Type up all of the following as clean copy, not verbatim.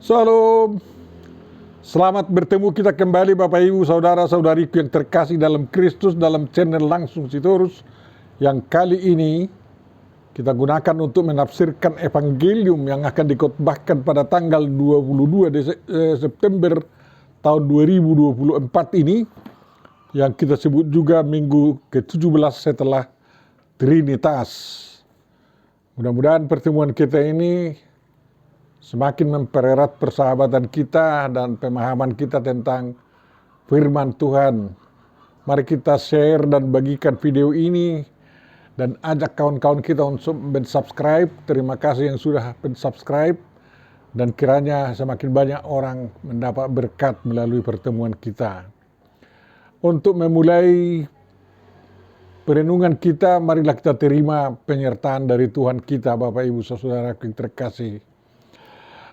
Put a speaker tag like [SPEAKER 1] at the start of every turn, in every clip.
[SPEAKER 1] Salam, selamat bertemu kita kembali Bapak Ibu Saudara-saudariku yang terkasih dalam Kristus dalam channel Langsung Sitorus yang kali ini kita gunakan untuk menafsirkan Evangelium yang akan dikhotbahkan pada tanggal 22 September tahun 2024 ini yang kita sebut juga minggu ke-17 setelah Trinitas. Mudah-mudahan pertemuan kita ini semakin mempererat persahabatan kita dan pemahaman kita tentang firman Tuhan. Mari kita share dan bagikan video ini dan ajak kawan-kawan kita untuk subscribe. Terima kasih yang sudah subscribe dan kiranya semakin banyak orang mendapat berkat melalui pertemuan kita. Untuk memulai perenungan kita, marilah kita terima penyertaan dari Tuhan kita, Bapak Ibu Saudara yang terkasih.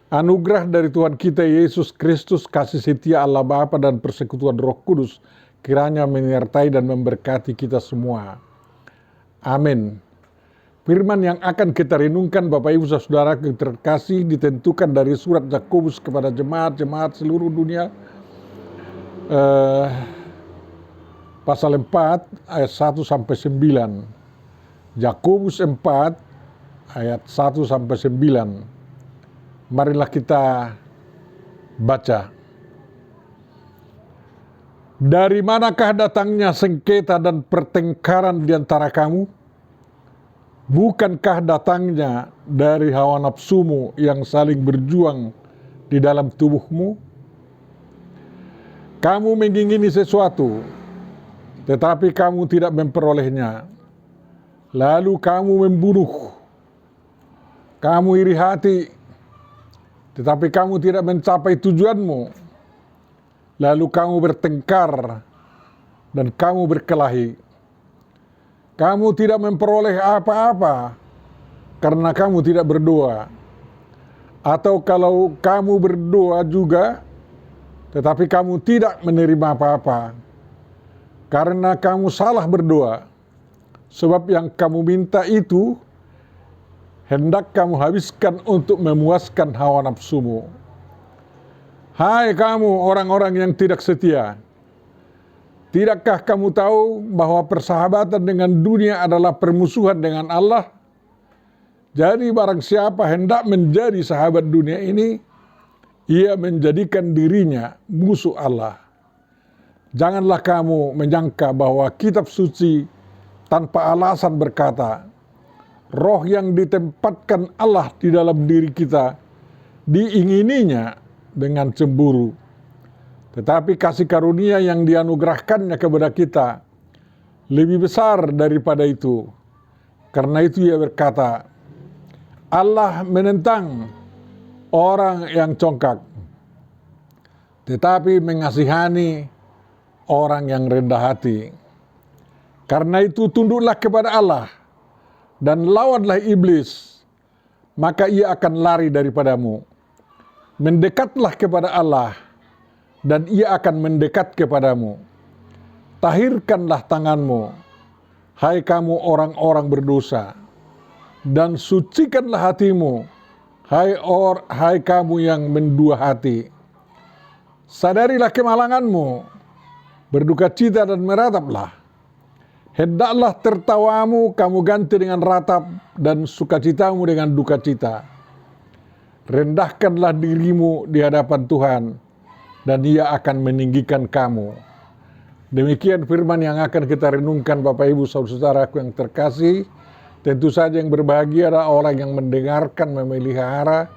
[SPEAKER 1] Anugerah dari Tuhan kita Yesus Kristus, kasih setia Allah Bapa dan persekutuan Roh Kudus kiranya menyertai dan memberkati kita semua. Amin. Firman yang akan kita renungkan Bapak Ibu Saudara yang terkasih ditentukan dari surat Yakobus kepada jemaat-jemaat seluruh dunia. Pasal 4 ayat 1 sampai 9. Yakobus 4 ayat 1 sampai 9. Marilah kita baca. Dari manakah datangnya sengketa dan pertengkaran di antara kamu? Bukankah datangnya dari hawa nafsumu yang saling berjuang di dalam tubuhmu? Kamu mengingini sesuatu, tetapi kamu tidak memperolehnya. Lalu kamu membunuh. Kamu iri hati, tetapi kamu tidak mencapai tujuanmu. Lalu kamu bertengkar dan kamu berkelahi. Kamu tidak memperoleh apa-apa karena kamu tidak berdoa. Atau kalau kamu berdoa juga, tetapi kamu tidak menerima apa-apa karena kamu salah berdoa. Sebab yang kamu minta itu hendak kamu habiskan untuk memuaskan hawa nafsumu. Hai kamu orang-orang yang tidak setia, tidakkah kamu tahu bahwa persahabatan dengan dunia adalah permusuhan dengan Allah? Jadi barang siapa hendak menjadi sahabat dunia ini, ia menjadikan dirinya musuh Allah. Janganlah kamu menyangka bahwa kitab suci tanpa alasan berkata, roh yang ditempatkan Allah di dalam diri kita diingininya dengan cemburu. Tetapi kasih karunia yang dianugerahkannya kepada kita lebih besar daripada itu. Karena itu ia berkata, Allah menentang orang yang congkak, tetapi mengasihani orang yang rendah hati. Karena itu tunduklah kepada Allah dan lawanlah iblis, maka ia akan lari daripadamu. Mendekatlah kepada Allah, dan ia akan mendekat kepadamu. Tahirkanlah tanganmu, hai kamu orang-orang berdosa, dan sucikanlah hatimu, hai kamu yang mendua hati. Sadarilah kemalanganmu, berduka cita dan merataplah. Hendaklah tertawamu kamu ganti dengan ratap dan sukacitamu dengan duka cita. Rendahkanlah dirimu di hadapan Tuhan dan Ia akan meninggikan kamu. Demikian firman yang akan kita renungkan Bapak Ibu Saudara-saudaraku yang terkasih. Tentu saja yang berbahagia adalah orang yang mendengarkan, memelihara,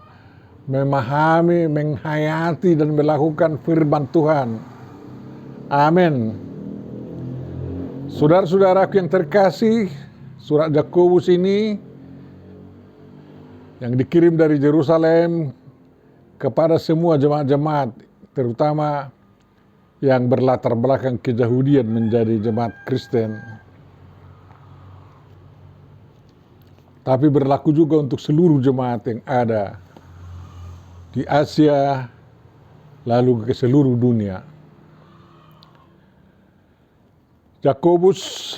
[SPEAKER 1] memahami, menghayati dan melakukan firman Tuhan. Amin. Saudara-saudaraku yang terkasih, surat Yakobus ini yang dikirim dari Yerusalem kepada semua jemaat-jemaat, terutama yang berlatar belakang keyahudian menjadi jemaat Kristen. Tapi berlaku juga untuk seluruh jemaat yang ada di Asia, lalu ke seluruh dunia. Yakobus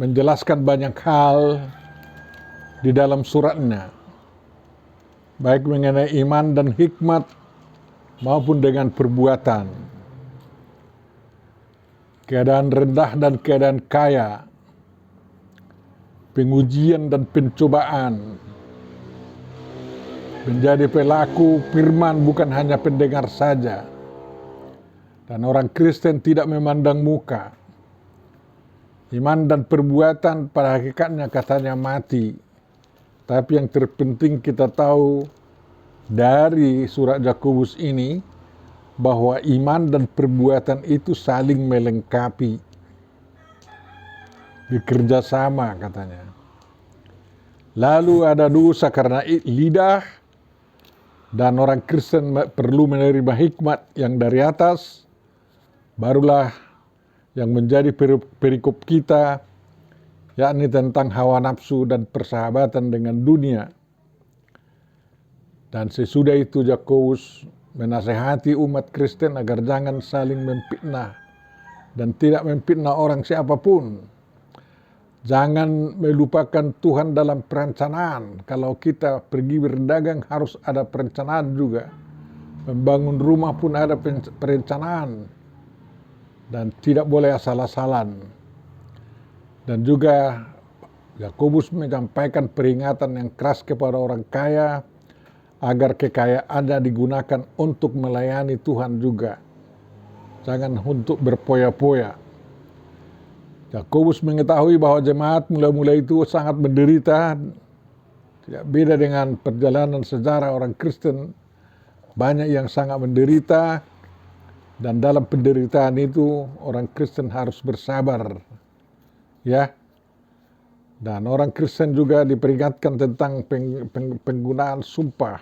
[SPEAKER 1] menjelaskan banyak hal di dalam suratnya. baik mengenai iman dan hikmat maupun dengan perbuatan, keadaan rendah dan keadaan kaya, pengujian dan pencobaan, menjadi pelaku firman bukan hanya pendengar saja. Dan orang Kristen tidak memandang muka. Iman dan perbuatan pada hakikatnya katanya mati. Tapi yang terpenting kita tahu dari surat Yakobus ini bahwa iman dan perbuatan itu saling melengkapi. Bekerja sama katanya. Lalu ada dosa karena lidah, dan orang Kristen perlu menerima hikmat yang dari atas. Barulah yang menjadi perikop kita, yakni tentang hawa nafsu dan persahabatan dengan dunia. Dan sesudah itu Yakobus menasehati umat Kristen agar jangan saling memfitnah dan tidak memfitnah orang siapapun. Jangan melupakan Tuhan dalam perencanaan. Kalau kita pergi berdagang harus ada perencanaan juga. Membangun rumah pun ada perencanaan. Dan tidak boleh asal-asalan. Dan juga Yakobus menyampaikan peringatan yang keras kepada orang kaya agar kekayaannya digunakan untuk melayani Tuhan juga. Jangan untuk berpoya-poya. Yakobus mengetahui bahwa jemaat mula-mula itu sangat menderita. Tidak beda dengan perjalanan sejarah orang Kristen. Banyak yang sangat menderita. Dan dalam penderitaan itu orang Kristen harus bersabar, ya. Dan orang Kristen juga diperingatkan tentang penggunaan sumpah,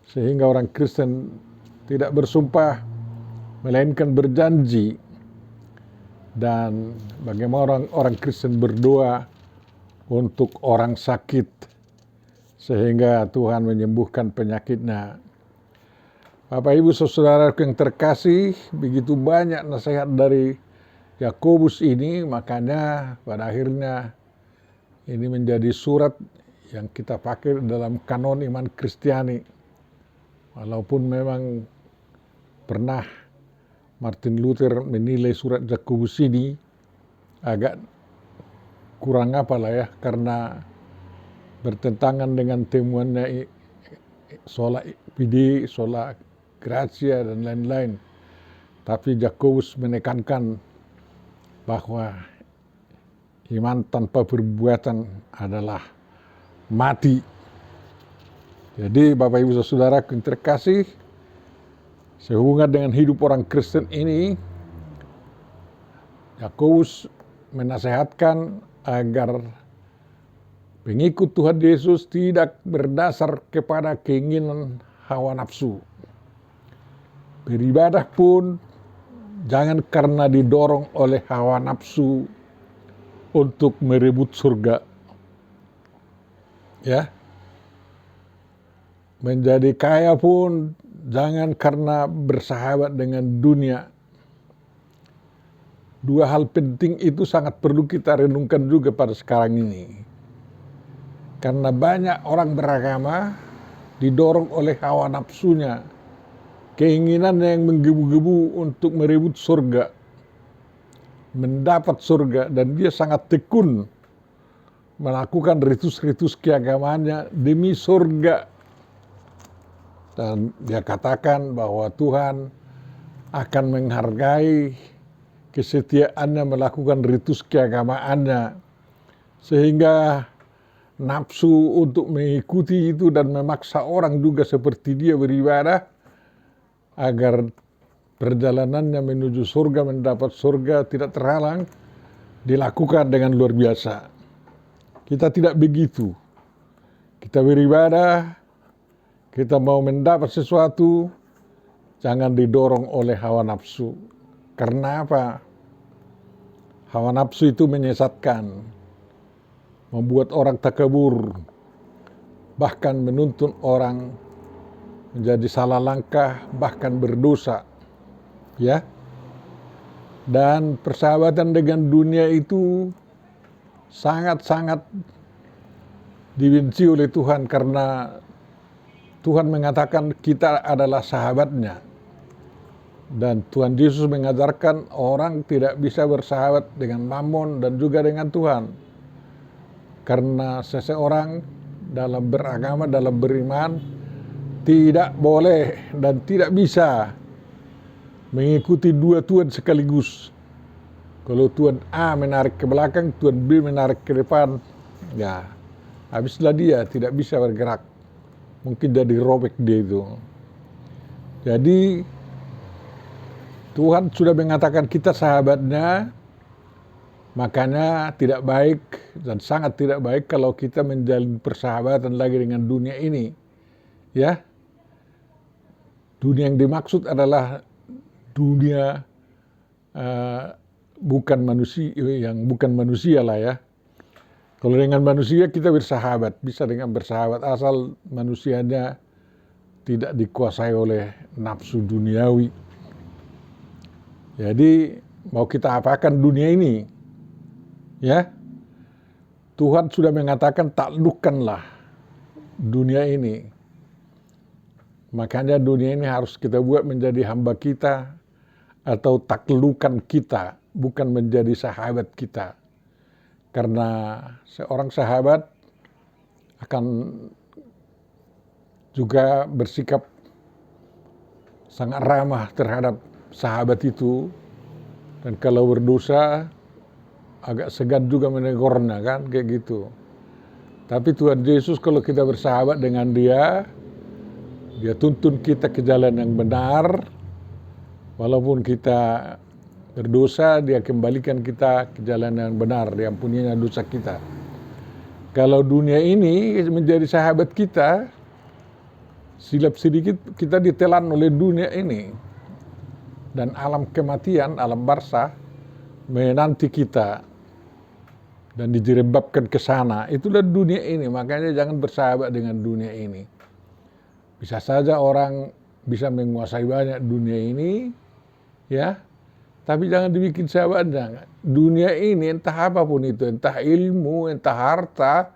[SPEAKER 1] sehingga orang Kristen tidak bersumpah, melainkan berjanji. Dan bagaimana orang Kristen berdoa untuk orang sakit, sehingga Tuhan menyembuhkan penyakitnya. Bapak Ibu Saudara yang terkasih, begitu banyak nasihat dari Yakobus ini, makanya pada akhirnya ini menjadi surat yang kita pakai dalam kanon iman Kristiani. Walaupun memang pernah Martin Luther menilai surat Yakobus ini agak kurang ya, karena bertentangan dengan temuannya sola fide, sola gratia dan lain-lain. Tapi Yakobus menekankan bahwa iman tanpa perbuatan adalah mati. Jadi Bapak Ibu Saudara yang terkasih, sehubungan dengan hidup orang Kristen ini, Yakobus menasehatkan agar pengikut Tuhan Yesus tidak berdasar kepada keinginan hawa nafsu. Beribadah pun jangan karena didorong oleh hawa nafsu untuk merebut surga. Ya. Menjadi kaya pun jangan karena bersahabat dengan dunia. Dua hal penting itu sangat perlu kita renungkan juga pada sekarang ini. Karena banyak orang beragama didorong oleh hawa nafsunya, keinginan yang menggebu-gebu untuk merebut surga, mendapat surga, dan dia sangat tekun melakukan ritus-ritus keagamaannya demi surga. Dan dia katakan bahwa Tuhan akan menghargai kesetiaannya melakukan ritus keagamaannya, sehingga nafsu untuk mengikuti itu dan memaksa orang juga seperti dia beribadah agar perjalanannya menuju surga, mendapat surga tidak terhalang, dilakukan dengan luar biasa. Kita tidak begitu. Kita beribadah, kita mau mendapat sesuatu, jangan didorong oleh hawa nafsu. Karena apa? Hawa nafsu itu menyesatkan, membuat orang takabur, bahkan menuntun orang menjadi salah langkah, bahkan berdosa. Ya. Dan persahabatan dengan dunia itu sangat-sangat dibenci oleh Tuhan, karena Tuhan mengatakan kita adalah sahabatnya. Dan Tuhan Yesus mengajarkan orang tidak bisa bersahabat dengan Mammon dan juga dengan Tuhan. Karena seseorang dalam beragama, dalam beriman, tidak boleh dan tidak bisa mengikuti dua Tuhan sekaligus. Kalau Tuhan A menarik ke belakang, Tuhan B menarik ke depan, ya habislah dia, tidak bisa bergerak. Mungkin jadi robek dia itu. Jadi Tuhan sudah mengatakan kita sahabatnya, makanya tidak baik dan sangat tidak baik kalau kita menjalin persahabatan lagi dengan dunia ini. Ya, dunia yang dimaksud adalah dunia bukan manusia lah ya. Kalau dengan manusia kita bersahabat, bisa dengan bersahabat asal manusianya tidak dikuasai oleh nafsu duniawi. Jadi mau kita apakan dunia ini, ya Tuhan sudah mengatakan taklukkanlah dunia ini. Makanya dunia ini harus kita buat menjadi hamba kita atau taklukan kita, bukan menjadi sahabat kita. Karena seorang sahabat akan juga bersikap sangat ramah terhadap sahabat itu. Dan kalau berdosa agak segan juga menegurnya kan, kayak gitu. Tapi Tuhan Yesus kalau kita bersahabat dengan dia tuntun kita ke jalan yang benar. Walaupun kita berdosa, dia kembalikan kita ke jalan yang benar, diampuninya dosa kita. Kalau dunia ini menjadi sahabat kita, silap sedikit kita ditelan oleh dunia ini. Dan alam kematian, alam barzah menanti kita dan dijerebabkan ke sana. Itulah dunia ini, makanya jangan bersahabat dengan dunia ini. Bisa saja orang bisa menguasai banyak dunia ini, ya, tapi jangan dibikin sahabatnya. Dunia ini entah apapun itu, entah ilmu, entah harta,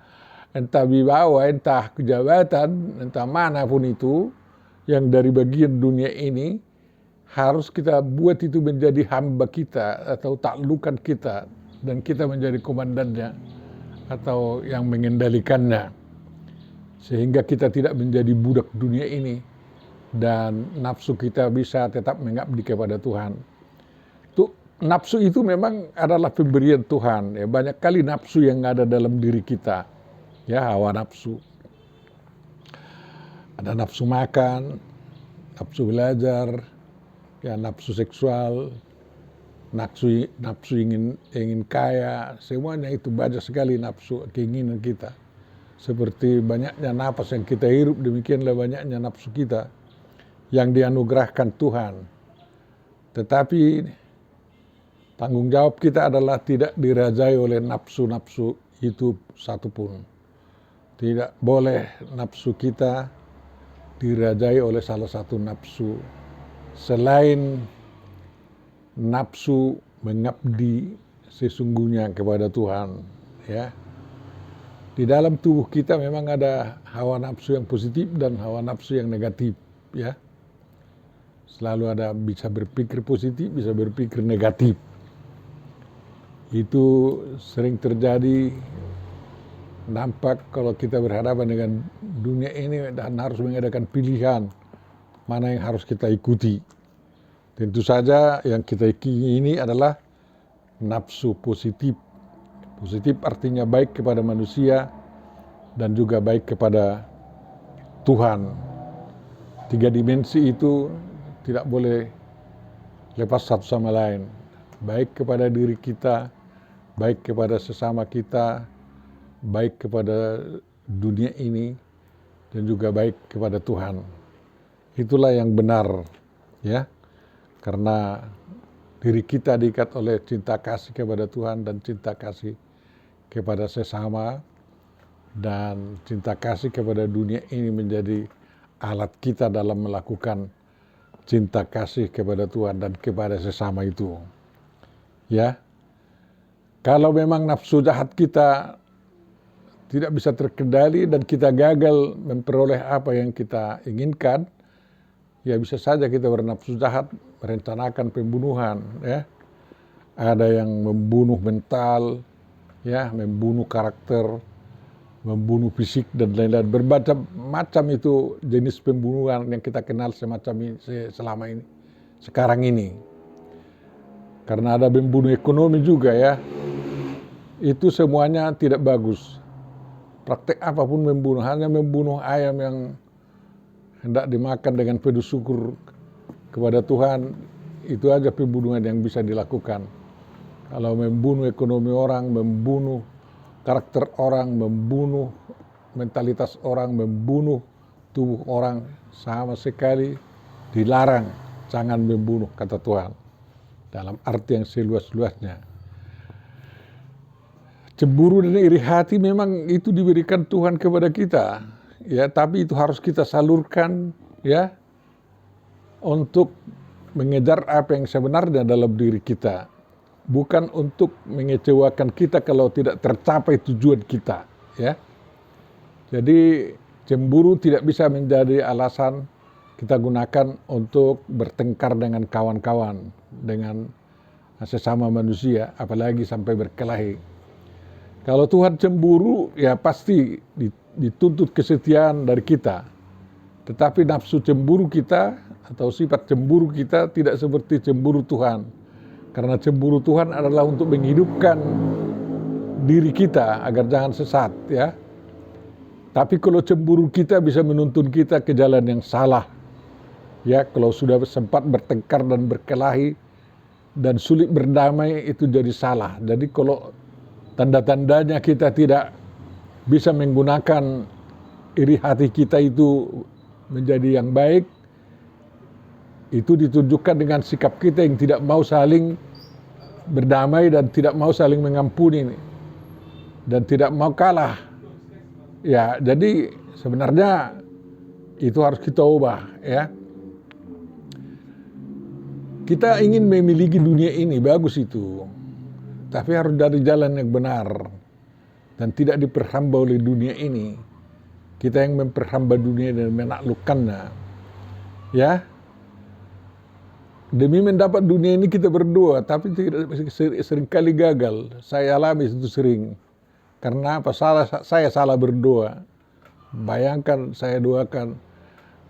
[SPEAKER 1] entah wibawa, entah kejabatan, entah manapun itu, yang dari bagian dunia ini, harus kita buat itu menjadi hamba kita atau taklukan kita, dan kita menjadi komandannya atau yang mengendalikannya. Sehingga kita tidak menjadi budak dunia ini dan nafsu kita bisa tetap mengabdi kepada Tuhan. Nafsu itu memang adalah pemberian Tuhan. Ya, banyak kali nafsu yang ada dalam diri kita. Ya, hawa nafsu. Ada nafsu makan, nafsu belajar, ya nafsu seksual, nafsu ingin kaya, semuanya itu banyak sekali nafsu keinginan kita. Seperti banyaknya napas yang kita hirup, demikianlah banyaknya nafsu kita yang dianugerahkan Tuhan. Tetapi tanggung jawab kita adalah tidak dirajai oleh nafsu-nafsu itu satupun. Tidak boleh nafsu kita dirajai oleh salah satu nafsu selain nafsu mengabdi sesungguhnya kepada Tuhan, ya. Di dalam tubuh kita memang ada hawa nafsu yang positif dan hawa nafsu yang negatif, ya. Selalu ada bisa berpikir positif, bisa berpikir negatif. Itu sering terjadi, nampak kalau kita berhadapan dengan dunia ini dan harus mengadakan pilihan mana yang harus kita ikuti. Tentu saja yang kita ingini adalah nafsu positif. Positif artinya baik kepada manusia dan juga baik kepada Tuhan. 3 dimensi itu tidak boleh lepas satu sama lain. Baik kepada diri kita, baik kepada sesama kita, baik kepada dunia ini, dan juga baik kepada Tuhan. Itulah yang benar, ya. Karena diri kita diikat oleh cinta kasih kepada Tuhan dan cinta kasih kepada sesama, dan cinta kasih kepada dunia ini menjadi alat kita dalam melakukan cinta kasih kepada Tuhan dan kepada sesama itu. Ya, kalau memang nafsu jahat kita tidak bisa terkendali dan kita gagal memperoleh apa yang kita inginkan, ya bisa saja kita bernafsu jahat, merencanakan pembunuhan, ya. Ada yang membunuh mental, ya, membunuh karakter, membunuh fisik dan lain-lain. Bermacam-macam itu jenis pembunuhan yang kita kenal semacam ini selama ini, sekarang ini. Karena ada membunuh ekonomi juga, ya. Itu semuanya tidak bagus. Praktek apapun membunuh, hanya membunuh ayam yang hendak dimakan dengan penuh syukur kepada Tuhan, itu aja pembunuhan yang bisa dilakukan. Kalau membunuh ekonomi orang, membunuh karakter orang, membunuh mentalitas orang, membunuh tubuh orang, sama sekali dilarang. Jangan membunuh, kata Tuhan, dalam arti yang seluas-luasnya. Cemburu dan iri hati memang itu diberikan Tuhan kepada kita, ya, tapi itu harus kita salurkan, ya, untuk mengejar apa yang sebenarnya dalam diri kita, bukan untuk mengecewakan kita kalau tidak tercapai tujuan kita, ya. Jadi cemburu tidak bisa menjadi alasan kita gunakan untuk bertengkar dengan kawan-kawan, dengan sesama manusia, apalagi sampai berkelahi. Kalau Tuhan cemburu, ya pasti dituntut kesetiaan dari kita. Tetapi nafsu cemburu kita atau sifat cemburu kita tidak seperti cemburu Tuhan. Karena cemburu Tuhan adalah untuk menghidupkan diri kita agar jangan sesat, ya. Tapi kalau cemburu kita bisa menuntun kita ke jalan yang salah. Ya, kalau sudah sempat bertengkar dan berkelahi dan sulit berdamai, itu jadi salah. Jadi kalau tanda-tandanya kita tidak bisa menggunakan iri hati kita itu menjadi yang baik, itu ditunjukkan dengan sikap kita yang tidak mau saling berdamai dan tidak mau saling mengampuni dan tidak mau kalah. Ya, jadi sebenarnya itu harus kita ubah, ya. Kita ingin memiliki dunia ini, bagus itu. Tapi harus dari jalan yang benar dan tidak diperhamba oleh dunia ini. Kita yang memperhamba dunia dan menaklukkannya, ya. Demi mendapat dunia ini kita berdoa, tapi seringkali gagal. Saya alami itu sering. Karena apa? Saya salah berdoa. Bayangkan saya doakan,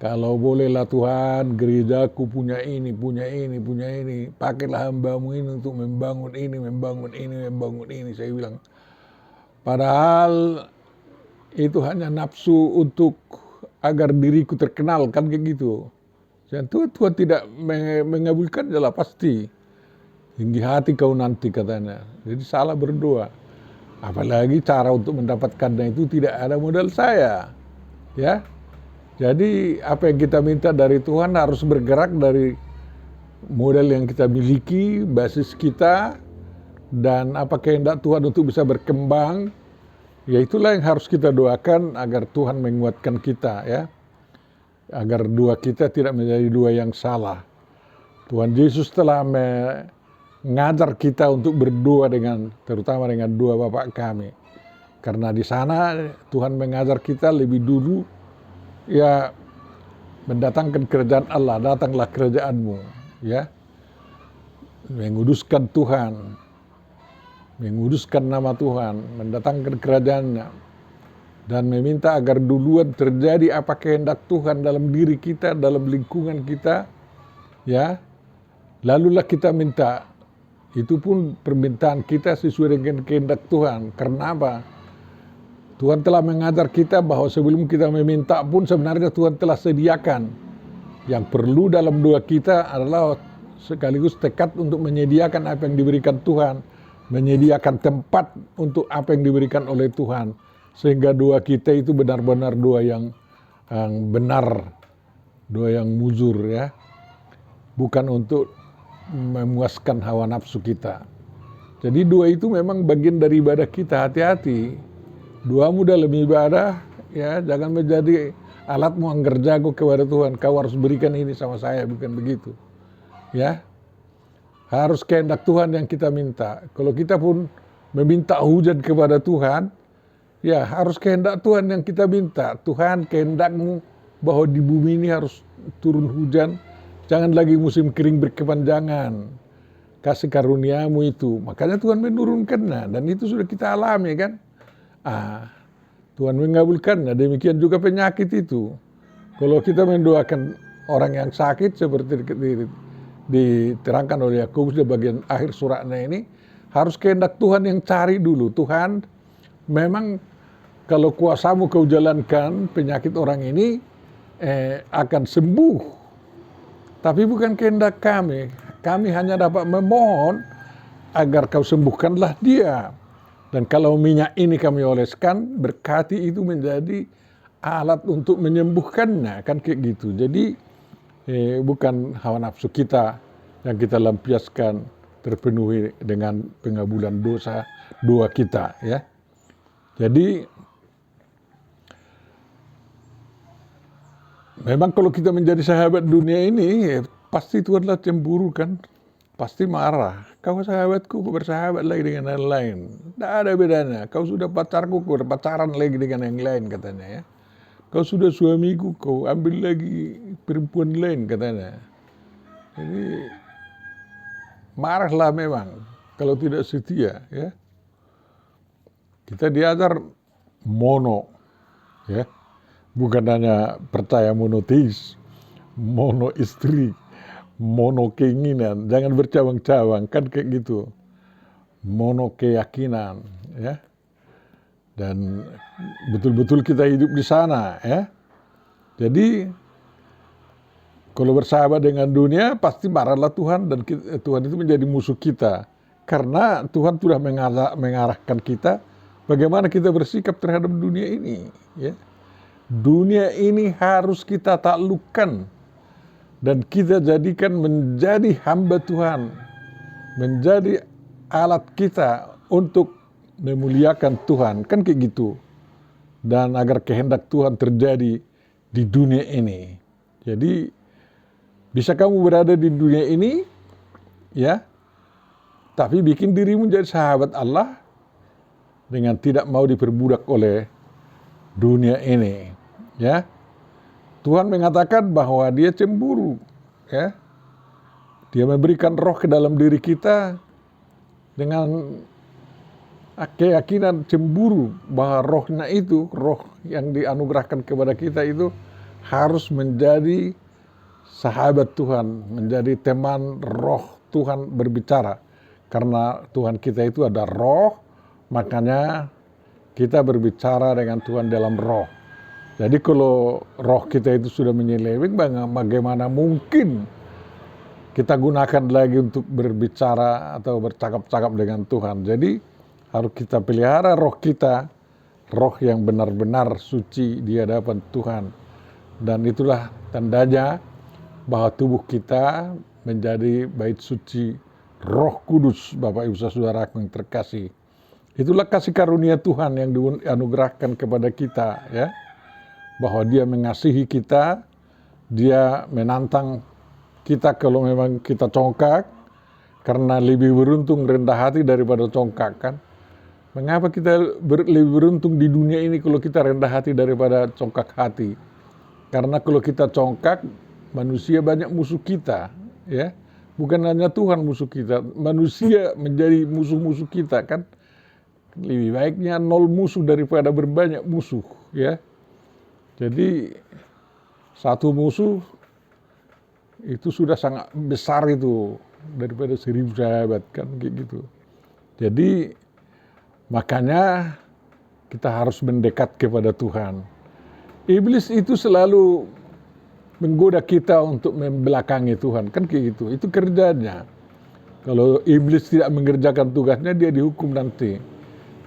[SPEAKER 1] kalau bolehlah Tuhan, gerejaku punya ini, pakailah hambamu ini untuk membangun ini. Saya bilang, padahal itu hanya nafsu untuk agar diriku terkenal, kan kayak gitu. Dan Tuhan tidak mengabulkan, jelas pasti. Tinggi hati kau nanti, katanya. Jadi salah berdoa. Apalagi cara untuk mendapatkannya itu tidak ada modal saya, ya. Jadi apa yang kita minta dari Tuhan harus bergerak dari modal yang kita miliki, basis kita, dan apa kehendak Tuhan untuk bisa berkembang. Ya itulah yang harus kita doakan agar Tuhan menguatkan kita, ya. Agar dua kita tidak menjadi dua yang salah. Tuhan Yesus telah mengajar kita untuk berdoa terutama dengan doa Bapa kami. Karena di sana Tuhan mengajar kita lebih dulu, ya, mendatangkan kerajaan Allah, datanglah kerajaanmu, ya. Menguduskan Tuhan, menguduskan nama Tuhan, mendatangkan kerajaannya, dan meminta agar duluan terjadi apa kehendak Tuhan dalam diri kita, dalam lingkungan kita, ya. Lalulah kita minta. Itu pun permintaan kita sesuai dengan kehendak Tuhan. Karena apa? Tuhan telah mengajar kita bahwa sebelum kita meminta pun sebenarnya Tuhan telah sediakan. Yang perlu dalam doa kita adalah sekaligus tekad untuk menyediakan apa yang diberikan Tuhan. Menyediakan tempat untuk apa yang diberikan oleh Tuhan. Sehingga doa kita itu benar-benar doa yang benar. Doa yang mujur, ya. Bukan untuk memuaskan hawa nafsu kita. Jadi doa itu memang bagian dari ibadah kita. Hati-hati. Doamu dalam ibadah, ya, jangan menjadi alatmu anggar jago kepada Tuhan. Kau harus berikan ini sama saya, bukan begitu, ya. Harus kehendak Tuhan yang kita minta. Kalau kita pun meminta hujan kepada Tuhan, Ya, harus kehendak Tuhan yang kita minta. Tuhan, kehendak-Mu bahwa di bumi ini harus turun hujan. Jangan lagi musim kering berkepanjangan. Kasih karunia-Mu itu. Makanya Tuhan menurunkannya. Dan itu sudah kita alami kan. Tuhan mengabulkannya. Demikian juga penyakit itu. Kalau kita mendoakan orang yang sakit seperti diterangkan oleh Yakobus di bagian akhir suratnya ini, harus kehendak Tuhan yang cari dulu. Tuhan, memang kalau kuasa-Mu Kau jalankan, penyakit orang ini akan sembuh. Tapi bukan kehendak kami. Kami hanya dapat memohon agar Kau sembuhkanlah dia. Dan kalau minyak ini kami oleskan, berkati itu menjadi alat untuk menyembuhkannya. Kan kayak gitu. Jadi bukan hawa nafsu kita yang kita lampiaskan terpenuhi dengan pengabulan doa kita. Ya. Jadi memang kalau kita menjadi sahabat dunia ini, pasti Tuhan lah cemburu kan. Pasti marah. Kau sahabatku, kau bersahabat lagi dengan yang lain. Tidak ada bedanya. Kau sudah pacarku, kau berpacaran lagi dengan yang lain katanya ya. Kau sudah suamiku, kau ambil lagi perempuan lain katanya. Jadi marahlah memang kalau tidak setia ya. Kita diajar mono ya. Bukan hanya percaya monoteis, mono istri, mono keinginan, jangan bercabang-cabang, kan kayak gitu. Mono keyakinan, ya. Dan betul-betul kita hidup di sana, ya. Jadi kalau bersahabat dengan dunia pasti marahlah Tuhan, dan Tuhan itu menjadi musuh kita. Karena Tuhan sudah mengarahkan kita bagaimana kita bersikap terhadap dunia ini, ya. Dunia ini harus kita taklukkan dan kita jadikan menjadi hamba Tuhan, menjadi alat kita untuk memuliakan Tuhan, kan kayak gitu. Dan agar kehendak Tuhan terjadi di dunia ini. Jadi bisa kamu berada di dunia ini, ya, tapi bikin dirimu menjadi sahabat Allah dengan tidak mau diperbudak oleh dunia ini, ya. Tuhan mengatakan bahwa Dia cemburu, ya. Dia memberikan roh ke dalam diri kita dengan keyakinan cemburu bahwa rohnya itu, roh yang dianugerahkan kepada kita itu harus menjadi sahabat Tuhan, menjadi teman roh Tuhan berbicara. Karena Tuhan kita itu ada roh, makanya kita berbicara dengan Tuhan dalam roh. Jadi kalau roh kita itu sudah menyeleweng, bagaimana mungkin kita gunakan lagi untuk berbicara atau bercakap-cakap dengan Tuhan. Jadi harus kita pelihara roh kita, roh yang benar-benar suci di hadapan Tuhan. Dan itulah tandanya bahwa tubuh kita menjadi bait suci Roh Kudus, Bapak Ibu Saudara yang terkasih. Itulah kasih karunia Tuhan yang dianugerahkan kepada kita, ya. Bahwa Dia mengasihi kita, Dia menantang kita kalau memang kita congkak, karena lebih beruntung rendah hati daripada congkak, kan. Mengapa kita lebih beruntung di dunia ini kalau kita rendah hati daripada congkak hati? Karena kalau kita congkak, manusia banyak musuh kita, ya. Bukan hanya Tuhan musuh kita, manusia menjadi musuh-musuh kita, kan. Lebih baiknya 0 musuh daripada berbanyak musuh, ya. Jadi satu musuh itu sudah sangat besar itu daripada 1000 sahabat, kan kayak gitu. Jadi makanya kita harus mendekat kepada Tuhan. Iblis itu selalu menggoda kita untuk membelakangi Tuhan, kan kayak gitu. Itu kerjanya. Kalau iblis tidak mengerjakan tugasnya, dia dihukum nanti.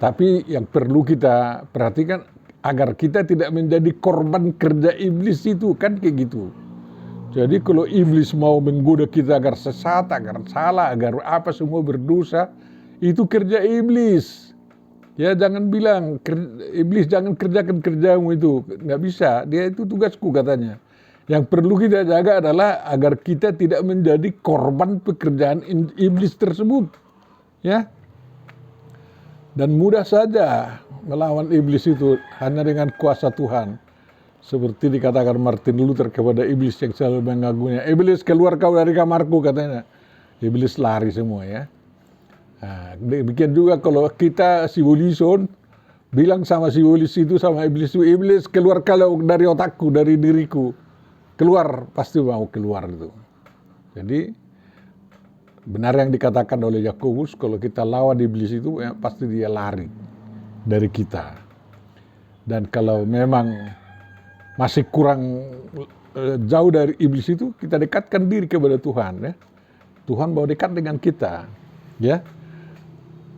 [SPEAKER 1] Tapi yang perlu kita perhatikan agar kita tidak menjadi korban kerja iblis itu, kan kayak gitu. Jadi kalau iblis mau menggoda kita agar sesat, agar salah, agar apa semua berdosa, itu kerja iblis. Ya, jangan bilang iblis jangan kerjakan kerjamu itu, nggak bisa. Dia itu tugasku katanya. Yang perlu kita jaga adalah agar kita tidak menjadi korban pekerjaan iblis tersebut, ya. Dan mudah saja melawan iblis itu hanya dengan kuasa Tuhan. Seperti dikatakan Martin Luther kepada iblis yang selalu mengganggunya. Iblis, keluar kau dari kamarku, katanya. Iblis lari semua ya. Nah, demikian juga kalau kita si Wilson bilang sama si iblis itu, sama iblis itu, iblis keluar kalau dari otakku, dari diriku. Keluar, pasti mau keluar itu. Jadi benar yang dikatakan oleh Yakobus, kalau kita lawan iblis itu ya, pasti dia lari dari kita. Dan kalau memang masih kurang jauh dari iblis itu, kita dekatkan diri kepada Tuhan ya. Tuhan mau dekat dengan kita ya.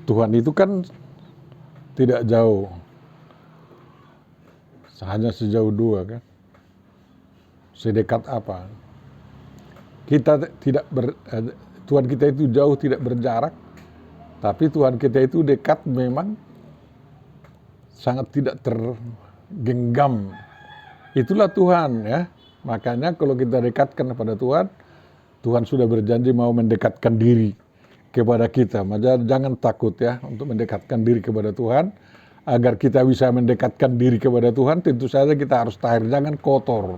[SPEAKER 1] Tuhan itu kan tidak jauh, hanya sejauh dua kan. Sedekat apa? Kita tidak Tuhan kita itu jauh, tidak berjarak, tapi Tuhan kita itu dekat, memang sangat tidak tergenggam. Itulah Tuhan ya. Makanya kalau kita dekatkan kepada Tuhan, Tuhan sudah berjanji mau mendekatkan diri kepada kita. Maka jangan takut ya untuk mendekatkan diri kepada Tuhan. Agar kita bisa mendekatkan diri kepada Tuhan, tentu saja kita harus tahir, jangan kotor.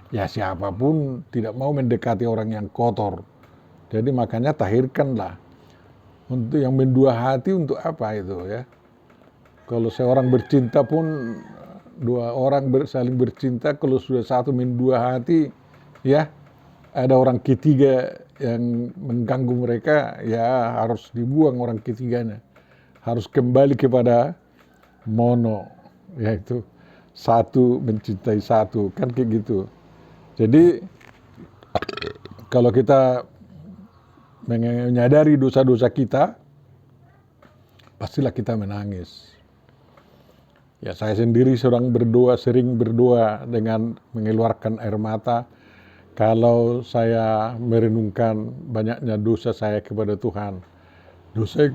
[SPEAKER 1] Ya siapapun tidak mau mendekati orang yang kotor. Jadi makanya tahirkanlah. Untuk yang mendua hati untuk apa itu ya? Kalau seorang bercinta pun, dua orang saling bercinta, kalau sudah satu mendua hati ya, ada orang ketiga yang mengganggu mereka, ya harus dibuang orang ketiganya. Harus kembali kepada mono, yaitu satu mencintai satu, kan kayak gitu. Jadi kalau kita menyadari dosa-dosa kita, pastilah kita menangis. Ya saya sendiri sering berdoa dengan mengeluarkan air mata. Kalau saya merenungkan banyaknya dosa saya kepada Tuhan. Dosa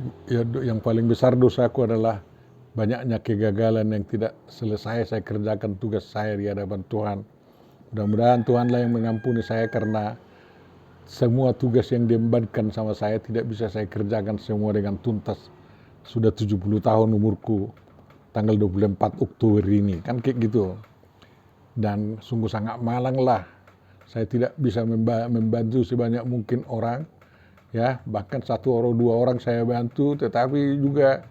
[SPEAKER 1] yang paling besar dosaku adalah banyaknya kegagalan yang tidak selesai saya kerjakan tugas saya di hadapan Tuhan. Mudah-mudahan Tuhanlah yang mengampuni saya, karena semua tugas yang diembankan sama saya tidak bisa saya kerjakan semua dengan tuntas. Sudah 70 tahun umurku, tanggal 24 Oktober ini, kan kayak gitu. Dan sungguh sangat malang lah, saya tidak bisa membantu sebanyak mungkin orang, ya bahkan satu orang dua orang saya bantu, tetapi juga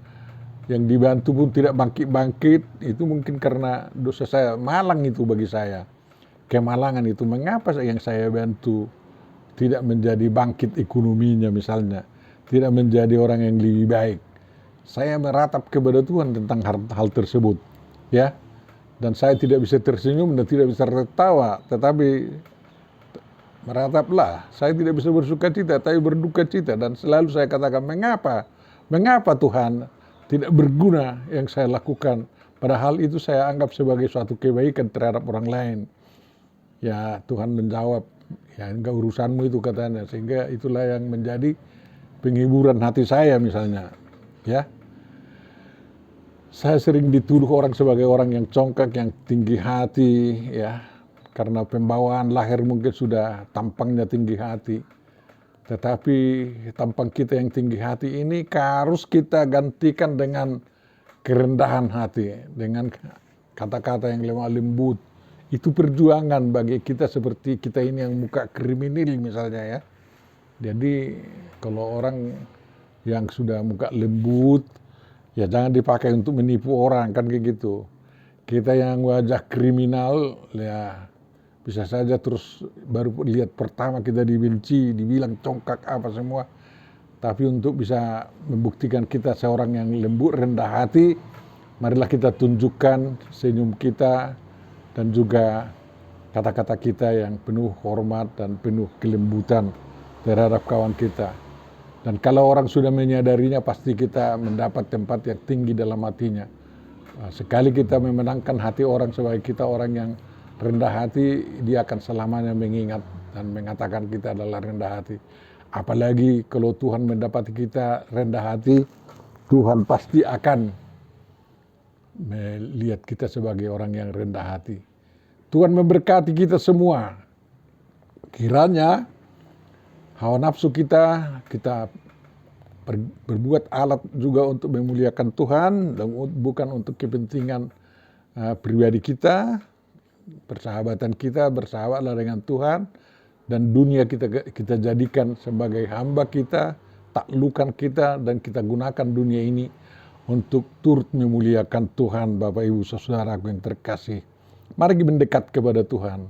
[SPEAKER 1] yang dibantu pun tidak bangkit-bangkit. Itu mungkin karena dosa saya, malang itu bagi saya. Kemalangan itu, mengapa yang saya bantu tidak menjadi bangkit ekonominya misalnya, tidak menjadi orang yang lebih baik. Saya meratap kepada Tuhan tentang hal tersebut, ya. Dan saya tidak bisa tersenyum dan tidak bisa tertawa, tetapi merataplah. Saya tidak bisa bersuka cita, tapi berduka cita. Dan selalu saya katakan, mengapa Tuhan tidak berguna yang saya lakukan? Padahal itu saya anggap sebagai suatu kebaikan terhadap orang lain. Ya Tuhan menjawab, ya enggak urusanmu itu, katanya. Sehingga itulah yang menjadi penghiburan hati saya misalnya. Ya, saya sering dituduh orang sebagai orang yang congkak, yang tinggi hati, ya, karena pembawaan lahir mungkin sudah tampangnya tinggi hati. Tetapi tampang kita yang tinggi hati ini harus kita gantikan dengan kerendahan hati, dengan kata-kata yang lemah lembut. Itu perjuangan bagi kita seperti kita ini yang muka kriminal misalnya ya. Jadi kalau orang yang sudah muka lembut, ya jangan dipakai untuk menipu orang, kan kayak gitu. Kita yang wajah kriminal, ya bisa saja terus baru lihat pertama kita dibenci, dibilang congkak apa semua. Tapi untuk bisa membuktikan kita seorang yang lembut, rendah hati, marilah kita tunjukkan senyum kita dan juga kata-kata kita yang penuh hormat dan penuh kelembutan terhadap kawan kita. Dan kalau orang sudah menyadarinya, pasti kita mendapat tempat yang tinggi dalam hatinya. Sekali kita memenangkan hati orang sebagai kita orang yang rendah hati, dia akan selamanya mengingat dan mengatakan kita adalah rendah hati. Apalagi kalau Tuhan mendapati kita rendah hati, Tuhan pasti akan melihat kita sebagai orang yang rendah hati. Tuhan memberkati kita semua. Kiranya hawa nafsu kita berbuat alat juga untuk memuliakan Tuhan dan bukan untuk kepentingan pribadi kita. Persahabatan kita bersahabatlah dengan Tuhan, dan dunia kita jadikan sebagai hamba kita, taklukan kita, dan kita gunakan dunia ini untuk turut memuliakan Tuhan. Bapak Ibu Saudaraku yang terkasih, mari mendekat kepada Tuhan.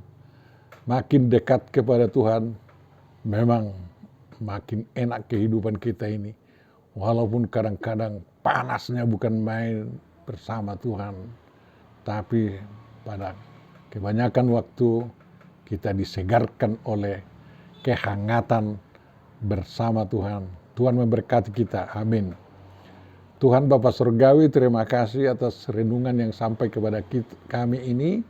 [SPEAKER 1] Makin dekat kepada Tuhan, memang makin enak kehidupan kita ini. Walaupun kadang-kadang panasnya bukan main bersama Tuhan, tapi pada kebanyakan waktu kita disegarkan oleh kehangatan bersama Tuhan. Tuhan memberkati kita. Amin. Tuhan Bapa Surgawi, terima kasih atas renungan yang sampai kepada kami ini.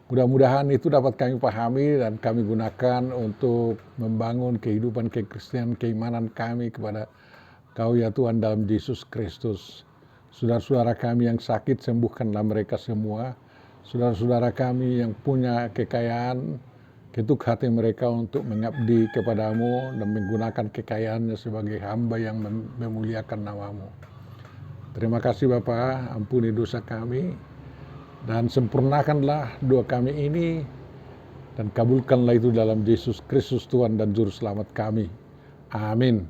[SPEAKER 1] Mudah-mudahan itu dapat kami pahami dan kami gunakan untuk membangun kehidupan kekristenan, keimanan kami kepada Kau ya Tuhan dalam Yesus Kristus. Saudara-saudara kami yang sakit, sembuhkanlah mereka semua. Saudara-saudara kami yang punya kekayaan, ketuk hati mereka untuk mengabdi kepadamu dan menggunakan kekayaannya sebagai hamba yang memuliakan namamu. Terima kasih Bapa, ampuni dosa kami, dan sempurnakanlah doa kami ini, dan kabulkanlah itu dalam Yesus Kristus Tuhan dan Juru Selamat kami. Amin.